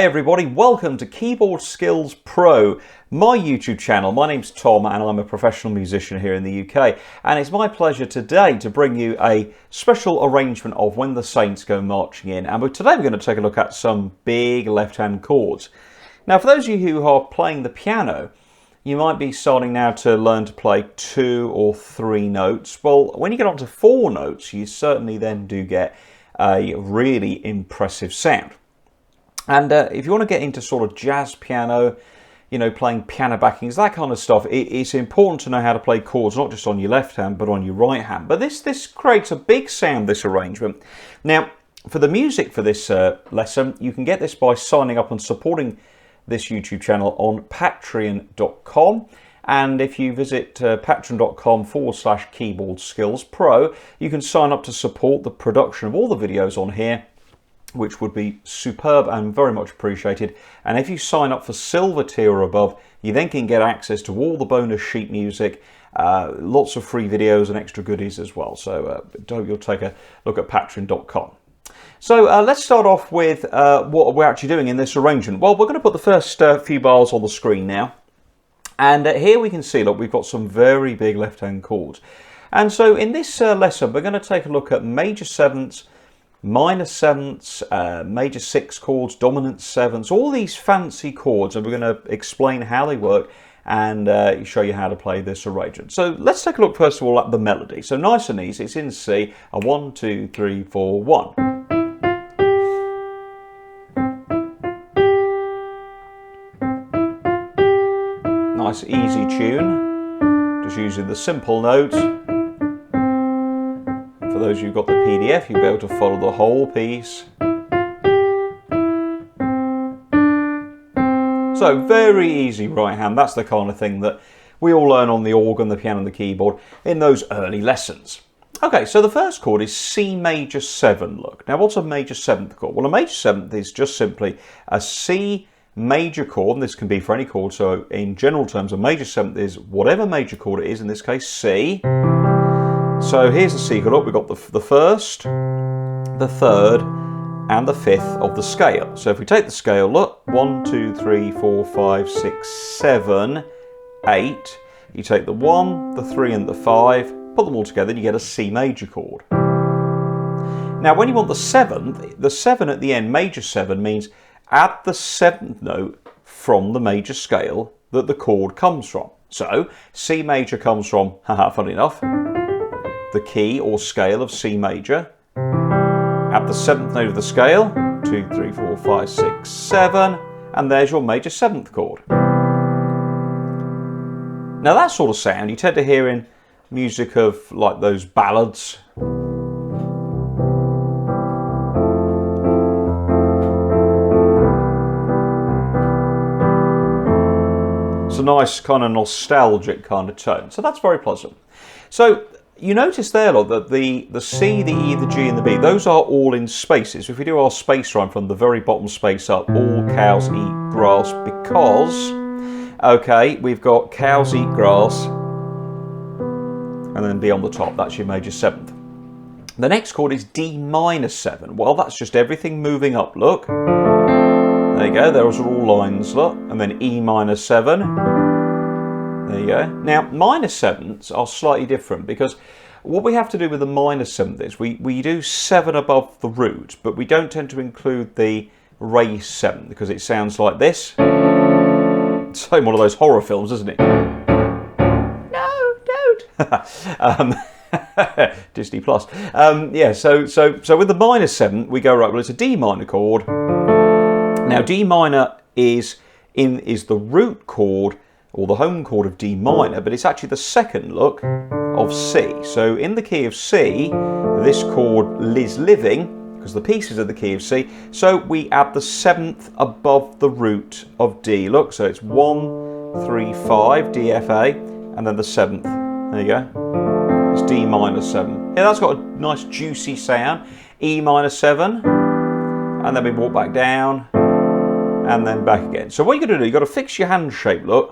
Hey everybody, welcome to Keyboard Skills Pro, my YouTube channel. My name's Tom and I'm a professional musician here in the UK, and it's my pleasure today to bring you a special arrangement of When the Saints Go Marching In. And today we're going to take a look at some big left-hand chords. Now for those of you who are playing the piano, you might be starting now to learn to play 2 or 3 notes. Well, when you get on to 4 notes, you certainly then do get a really impressive sound. And if you want to get into sort of jazz piano, you know, playing piano backings, that kind of stuff, it's important to know how to play chords, not just on your left hand, but on your right hand. But this creates a big sound, this arrangement. Now, for the music for this lesson, you can get this by signing up and supporting this YouTube channel on patron.com. And if you visit patron.com/keyboard skills pro, you can sign up to support the production of all the videos on here, which would be superb and very much appreciated. And if you sign up for silver tier or above, you then can get access to all the bonus sheet music, lots of free videos and extra goodies as well. So you'll take a look at patron.com. So let's start off with what we're actually doing in this arrangement. Well, we're going to put the first few bars on the screen now. And here we can see, look, we've got some very big left-hand chords. And so in this lesson, we're going to take a look at major sevenths, minor sevenths, major 6 chords, dominant sevenths, all these fancy chords, and we're going to explain how they work and show you how to play this arrangement. So let's take a look first of all at the melody. So nice and easy, it's in C, a 1, 2, 3, 4, 1. Nice easy tune, just using the simple notes. For those of you who've got the PDF, you'll be able to follow the whole piece. So very easy right hand. That's the kind of thing that we all learn on the organ, the piano and the keyboard in those early lessons. Okay, so the first chord is C major 7, look. Now what's a major 7th chord? Well, a major 7th is just simply a C major chord, and this can be for any chord. So in general terms, a major 7th is whatever major chord it is, in this case C. So here's the C chord. Look, we've got the first, the third, and the 5th of the scale. So if we take the scale, look, 1, 2, 3, 4, 5, 6, 7, 8. You take the 1, the 3, and the 5, put them all together, and you get a C major chord. Now, when you want the 7th, the 7 at the end, major 7, means add the 7th note from the major scale that the chord comes from. So C major comes from, funny enough, the key or scale of C major. Add the 7th note of the scale, 2, 3, 4, 5, 6, 7, and there's your major 7th chord. Now that sort of sound you tend to hear in music of like those ballads. It's a nice kind of nostalgic kind of tone, so that's very pleasant. So you notice there, look, that the C, the E, the G and the B, those are all in spaces. If we do our space rhyme from the very bottom space up, all cows eat grass because, okay, we've got cows eat grass, and then B on the top, that's your major 7th. The next chord is D minor 7. Well, that's just everything moving up, look. There you go, those are all lines, look. And then E minor 7. There you go. Now, minor 7ths are slightly different because what we have to do with the minor 7th is we do 7 above the root, but we don't tend to include the raised 7 because it sounds like this. It's like one of those horror films, isn't it? No, don't! Disney Plus. Yeah, so with the minor 7, we go, right, well, it's a D minor chord. Now, D minor is the root chord or the home chord of D minor, but it's actually the second, look, of C. So in the key of C, this chord is living because the piece is in the key of C. So we add the 7th above the root of D. Look, so it's 1, 3, 5, D, F, A, and then the 7th. There you go. It's D minor 7. Yeah, that's got a nice juicy sound. E minor 7, and then we walk back down, and then back again. So what you're going to do, you've got to fix your hand shape, look,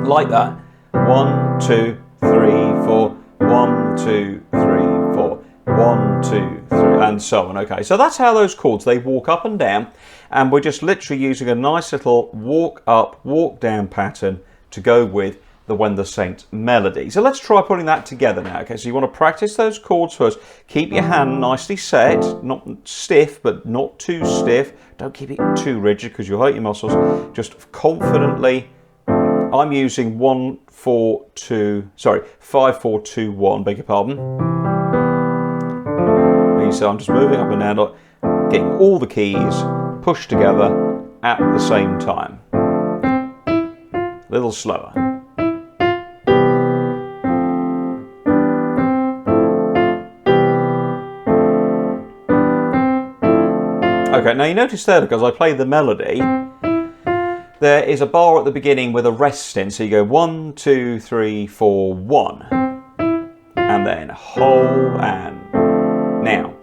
like that. 1, 2, 3, 4, 1, 2, 3, 4, 1, 2, 3, and so on. Okay, so that's how those chords, they walk up and down, and we're just literally using a nice little walk up, walk down pattern to go with the When the Saints melody. So let's try putting that together now. Okay, so you want to practice those chords first. Keep your hand nicely set, not stiff, but not too stiff. Don't keep it too rigid because you'll hurt your muscles. Just confidently. I'm using 5, 4, 2, 1, beg your pardon. So I'm just moving up and down, getting all the keys pushed together at the same time. A little slower. Okay, now you notice there, because I play the melody, there is a bar at the beginning with a rest in, so you go 1, 2, 3, 4, 1, and then hold and now.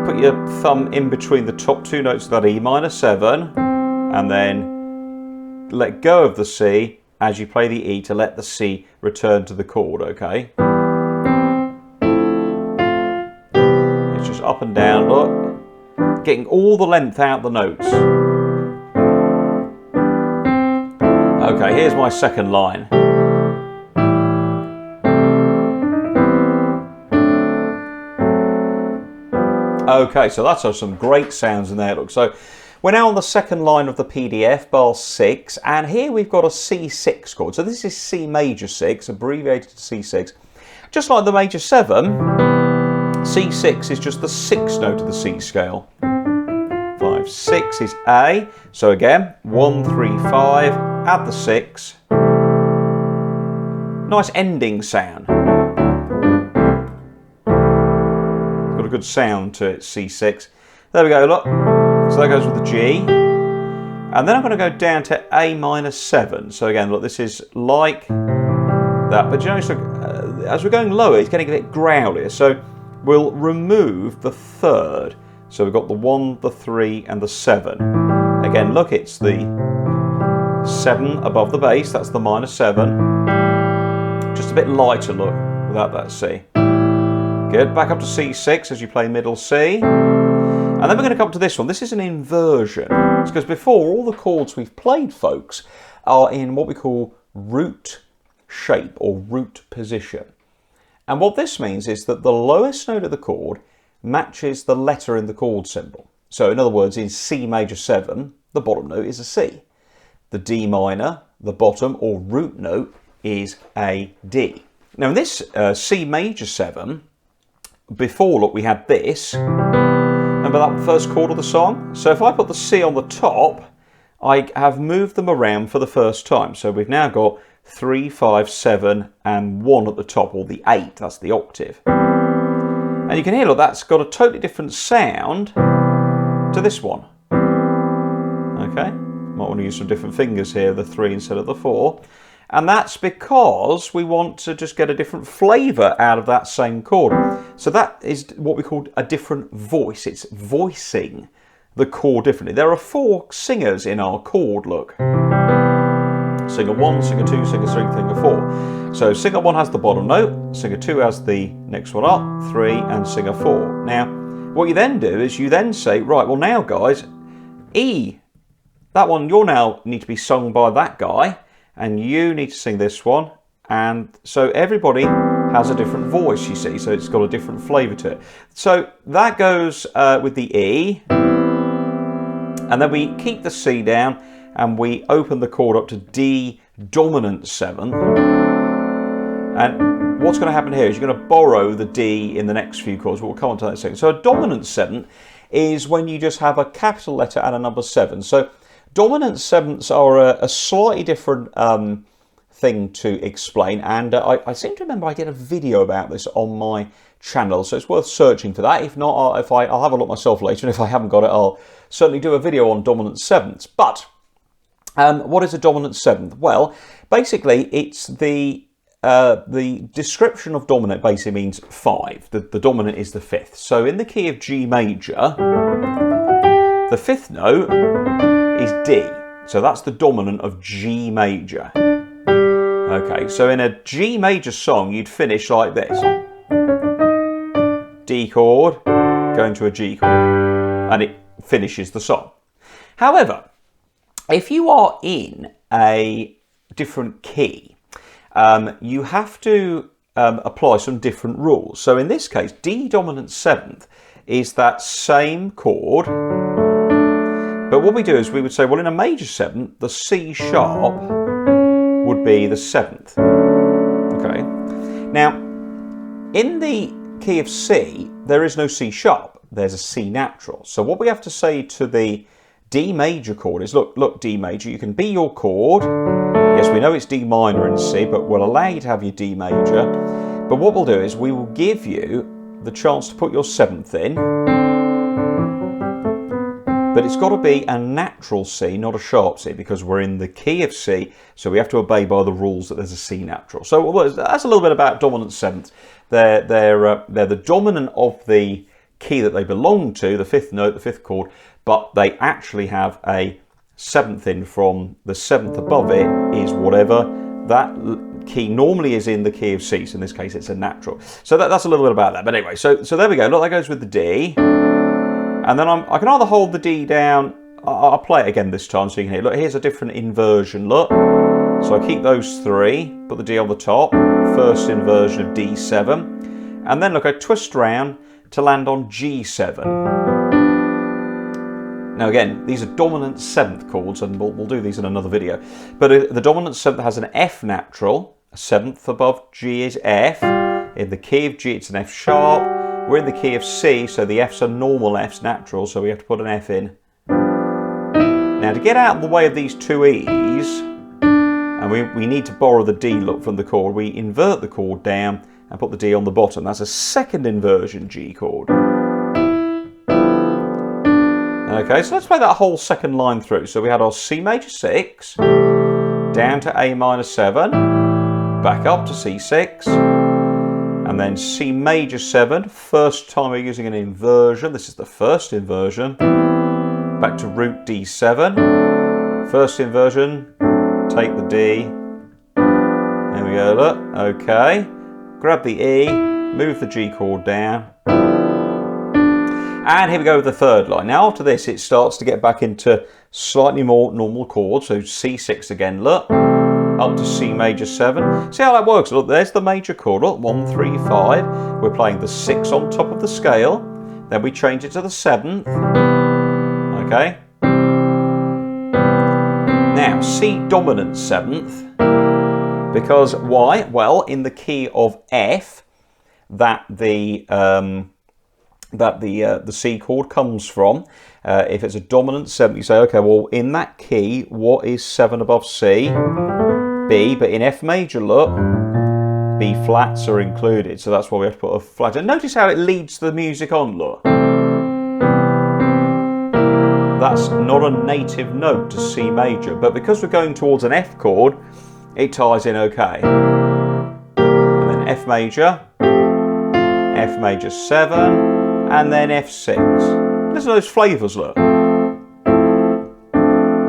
Put your thumb in between the top two notes of that E minor 7, and then let go of the C as you play the E to let the C return to the chord, okay? It's just up and down, look. Getting all the length out the notes. Okay, here's my second line. Okay, so that's some great sounds in there, look. So we're now on the second line of the PDF, bar 6, and here we've got a C6 chord. So this is C major 6, abbreviated to C6. Just like the major 7, C6 is just the 6th note of the C scale. 5, 6 is A. So again, 1, 3, 5, add the 6. Nice ending sound. Got a good sound to it, C6. There we go, look. So that goes with the G. And then I'm going to go down to A minor 7. So again, look, this is like that. But you know, as we're going lower, it's getting a bit growlier. So we'll remove the 3rd. So we've got the 1, the 3, and the 7. Again, look, it's the 7 above the bass. That's the minor 7. Just a bit lighter, look, without that C. Good. Back up to C6 as you play middle C. And then we're going to come to this one. This is an inversion. It's because before, all the chords we've played, folks, are in what we call root shape or root position. And what this means is that the lowest note of the chord matches the letter in the chord symbol. So in other words, in C major 7, the bottom note is a C. The D minor, the bottom or root note, is a D. Now in this C major 7, before, look, we had this. Remember that first chord of the song? So if I put the C on the top, I have moved them around for the first time. So we've now got 3, 5, 7 and 1 at the top, or the 8, that's the octave. And you can hear, look, that's got a totally different sound to this one. Okay, might want to use some different fingers here, the 3 instead of the 4. And that's because we want to just get a different flavour out of that same chord. So that is what we call a different voice. It's voicing the chord differently. There are 4 singers in our chord, look. Singer 1, singer 2, singer 3, singer 4. So singer 1 has the bottom note, singer 2 has the next one up, 3, and singer 4. Now, what you then do is you then say, right, well now guys, E, that one, you'll now need to be sung by that guy, and you need to sing this one. And so everybody has a different voice, you see, so it's got a different flavour to it. So that goes with the E, and then we keep the C down, and we open the chord up to D dominant 7. And what's going to happen here is you're going to borrow the D in the next few chords, but we'll come on to that in a second. So a dominant 7 is when you just have a capital letter and a number 7. So dominant 7ths are a slightly different thing to explain, and I seem to remember I did a video about this on my channel, so it's worth searching for that. If not, I'll have a look myself later, and if I haven't got it, I'll certainly do a video on dominant 7ths. But what is a dominant 7th? Well, basically, it's the description of dominant basically means 5. The dominant is the 5th. So in the key of G major, the 5th note is D. So that's the dominant of G major. Okay, so in a G major song, you'd finish like this. D chord, going to a G chord, and it finishes the song. However, if you are in a different key, you have to apply some different rules. So in this case, D dominant 7th is that same chord, but what we do is we would say, well, in a major 7th, the C sharp would be the 7th. Okay. Now, in the key of C, there is no C sharp. There's a C natural. So what we have to say to the D major chord is, look, D major, you can be your chord. Yes, we know it's D minor in C, but we'll allow you to have your D major. But what we'll do is we will give you the chance to put your 7th in, but it's got to be a natural C, not a sharp C, because we're in the key of C, so we have to obey by the rules that there's a C natural. So that's a little bit about dominant 7th. They're the dominant of the key that they belong to, the 5th note, the 5th chord, but they actually have a 7th in from the 7th above it is whatever that key normally is in the key of C. So in this case, it's a natural. So that's a little bit about that. But anyway, so there we go. Look, that goes with the D. And then I can either hold the D down. I'll play it again this time so you can hear. Look, here's a different inversion. Look. So I keep those 3, put the D on the top, first inversion of D7. And then look, I twist round to land on G7. Now again, these are dominant 7th chords, and we'll do these in another video. But the dominant 7th has an F natural, a 7th above G is F. In the key of G, it's an F sharp. We're in the key of C, so the F's are normal F's, natural, so we have to put an F in. Now to get out of the way of these two E's, and we need to borrow the D look from the chord, we invert the chord down and put the D on the bottom. That's a second inversion G chord. Okay, so let's play that whole second line through. So we had our C major 6, down to A minor 7, back up to C6, and then C major 7, first time we're using an inversion, this is the first inversion, back to root D7, first inversion, take the D, there we go, look, okay, grab the E, move the G chord down, and here we go with the third line. Now after this it starts to get back into slightly more normal chords, so C6 again, look, up to C major 7. See how that works? Look, there's the major chord, look, 1, 3, 5. We're playing the 6 on top of the scale, then we change it to the 7th, okay? Now, C dominant 7th, because why? Well, in the key of F, that the C chord comes from, if it's a dominant 7th, you say, okay, well, in that key, what is 7 above C? B, but in F major, look, B flats are included, so that's why we have to put a flat. And notice how it leads the music on, look. That's not a native note to C major, but because we're going towards an F chord, it ties in okay. And then F major 7, and then F6. Listen to those flavours, look.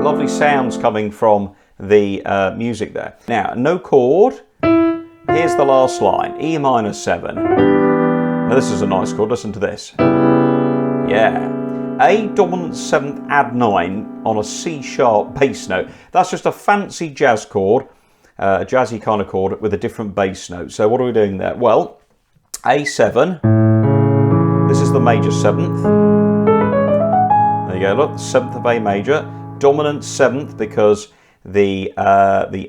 Lovely sounds coming from the music there. Now, no chord. Here's the last line, E minor 7. Now this is a nice chord, listen to this. Yeah. A dominant 7th add 9 on a C sharp bass note. That's just a fancy jazz chord, a jazzy kind of chord with a different bass note. So what are we doing there? Well, A7, this is the major 7th. There you go, look, the 7th of A major. Dominant 7th because the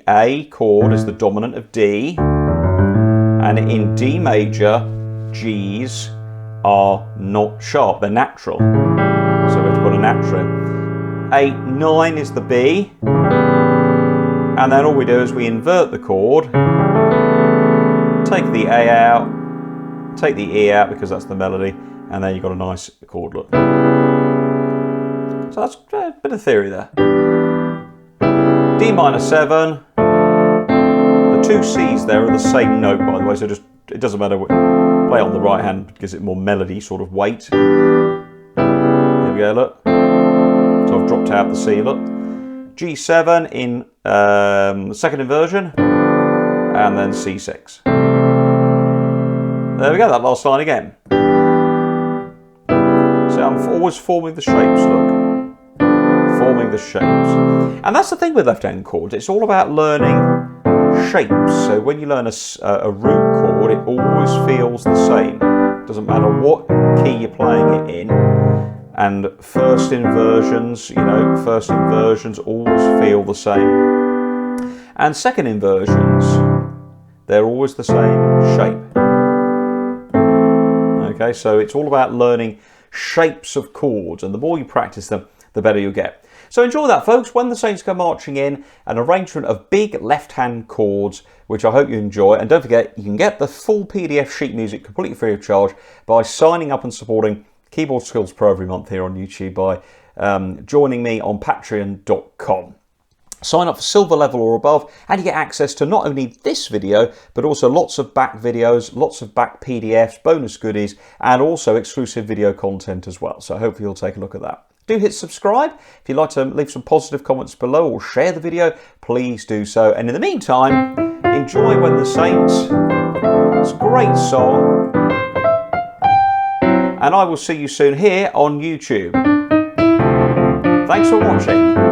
A chord is the dominant of D, and in D major, G's are not sharp, they're natural. So we have to put a natural in. 8, 9 is the B, and then all we do is we invert the chord, take the A out, take the E out because that's the melody, and then you've got a nice chord look. So that's a bit of theory there. D minor 7, the two C's there are the same note, by the way, so just it doesn't matter, play it on the right hand, gives it more melody sort of weight. There we go, look. So I've dropped out the C, look. G7 in the second inversion, and then C6. There we go, that last line again. always forming the shapes, look. Forming the shapes. And that's the thing with left-hand chords, it's all about learning shapes. So when you learn a root chord, it always feels the same. Doesn't matter what key you're playing it in. And first inversions, first inversions always feel the same. And second inversions, they're always the same shape. Okay, so it's all about learning shapes of chords, and the more you practice them, the better you'll get. So enjoy that, folks. When the Saints Go Marching In, an arrangement of big left-hand chords, which I hope you enjoy. And don't forget, you can get the full PDF sheet music completely free of charge by signing up and supporting Keyboard Skills Pro every month here on YouTube by joining me on patron.com. Sign up for silver level or above, and you get access to not only this video, but also lots of back videos, lots of back PDFs, bonus goodies, and also exclusive video content as well. So hopefully you'll take a look at that. Do hit subscribe. If you'd like to leave some positive comments below or share the video, please do so. And in the meantime, enjoy When the Saints. It's a great song. And I will see you soon here on YouTube. Thanks for watching.